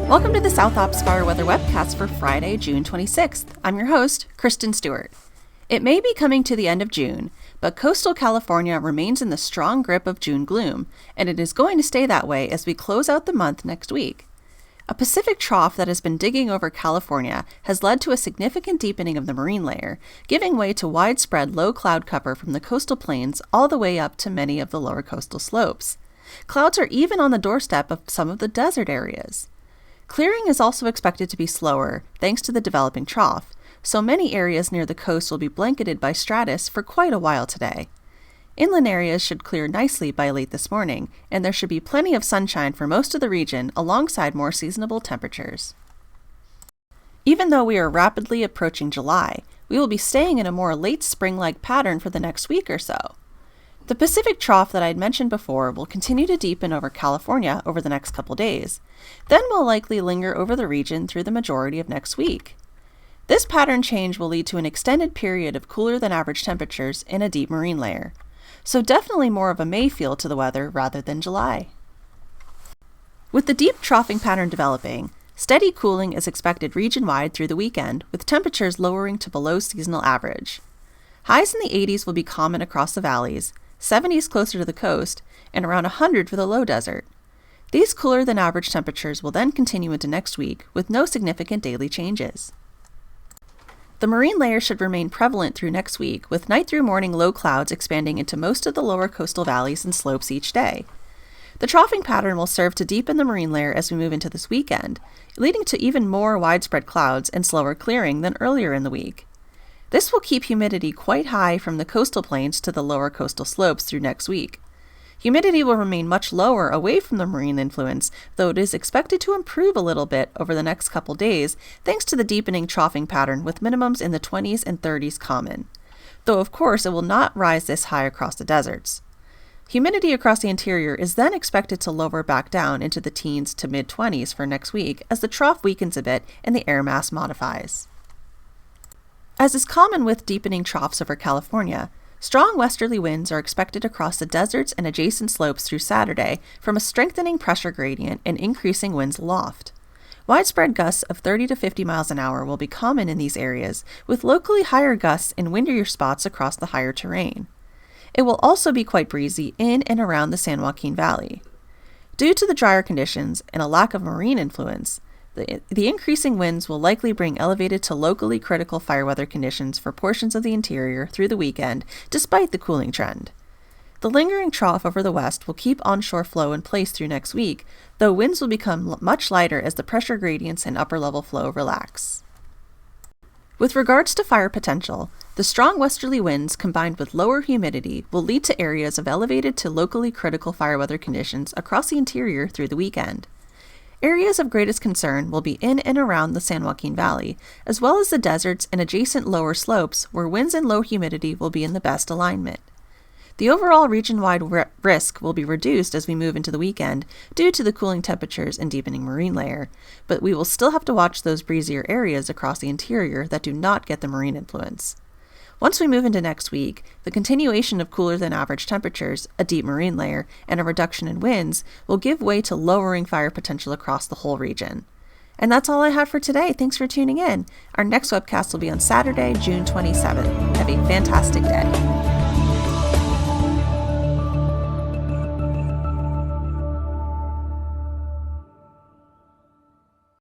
Welcome to the South Ops Fire Weather Webcast for Friday, June 26th. I'm your host, Kristen Stewart. It may be coming to the end of June, but coastal California remains in the strong grip of June gloom, and it is going to stay that way as we close out the month next week. A Pacific trough that has been digging over California has led to a significant deepening of the marine layer, giving way to widespread low cloud cover from the coastal plains all the way up to many of the lower coastal slopes. Clouds are even on the doorstep of some of the desert areas. Clearing is also expected to be slower, thanks to the developing trough, so many areas near the coast will be blanketed by stratus for quite a while today. Inland areas should clear nicely by late this morning, and there should be plenty of sunshine for most of the region alongside more seasonable temperatures. Even though we are rapidly approaching July, we will be staying in a more late spring-like pattern for the next week or so. The Pacific trough that I had mentioned before will continue to deepen over California over the next couple days, then will likely linger over the region through the majority of next week. This pattern change will lead to an extended period of cooler than average temperatures in a deep marine layer, so definitely more of a May feel to the weather rather than July. With the deep troughing pattern developing, steady cooling is expected region-wide through the weekend, with temperatures lowering to below seasonal average. Highs in the 80s will be common across the valleys, 70s closer to the coast, and around 100 for the low desert. These cooler than average temperatures will then continue into next week with no significant daily changes. The marine layer should remain prevalent through next week, with night through morning low clouds expanding into most of the lower coastal valleys and slopes each day. The troughing pattern will serve to deepen the marine layer as we move into this weekend, leading to even more widespread clouds and slower clearing than earlier in the week. This will keep humidity quite high from the coastal plains to the lower coastal slopes through next week. Humidity will remain much lower away from the marine influence, though it is expected to improve a little bit over the next couple days thanks to the deepening troughing pattern with minimums in the 20s and 30s common. Though of course it will not rise this high across the deserts. Humidity across the interior is then expected to lower back down into the teens to mid-20s for next week as the trough weakens a bit and the air mass modifies. As is common with deepening troughs over California, strong westerly winds are expected across the deserts and adjacent slopes through Saturday from a strengthening pressure gradient and increasing winds aloft. Widespread gusts of 30 to 50 miles an hour will be common in these areas, with locally higher gusts in windier spots across the higher terrain. It will also be quite breezy in and around the San Joaquin Valley. Due to the drier conditions and a lack of marine influence, the increasing winds will likely bring elevated to locally critical fire weather conditions for portions of the interior through the weekend, despite the cooling trend. The lingering trough over the west will keep onshore flow in place through next week, though winds will become much lighter as the pressure gradients and upper-level flow relax. With regards to fire potential, the strong westerly winds combined with lower humidity will lead to areas of elevated to locally critical fire weather conditions across the interior through the weekend. Areas of greatest concern will be in and around the San Joaquin Valley, as well as the deserts and adjacent lower slopes where winds and low humidity will be in the best alignment. The overall region-wide risk will be reduced as we move into the weekend due to the cooling temperatures and deepening marine layer, but we will still have to watch those breezier areas across the interior that do not get the marine influence. Once we move into next week, the continuation of cooler than average temperatures, a deep marine layer, and a reduction in winds will give way to lowering fire potential across the whole region. And that's all I have for today. Thanks for tuning in. Our next webcast will be on Saturday, June 27th. Have a fantastic day.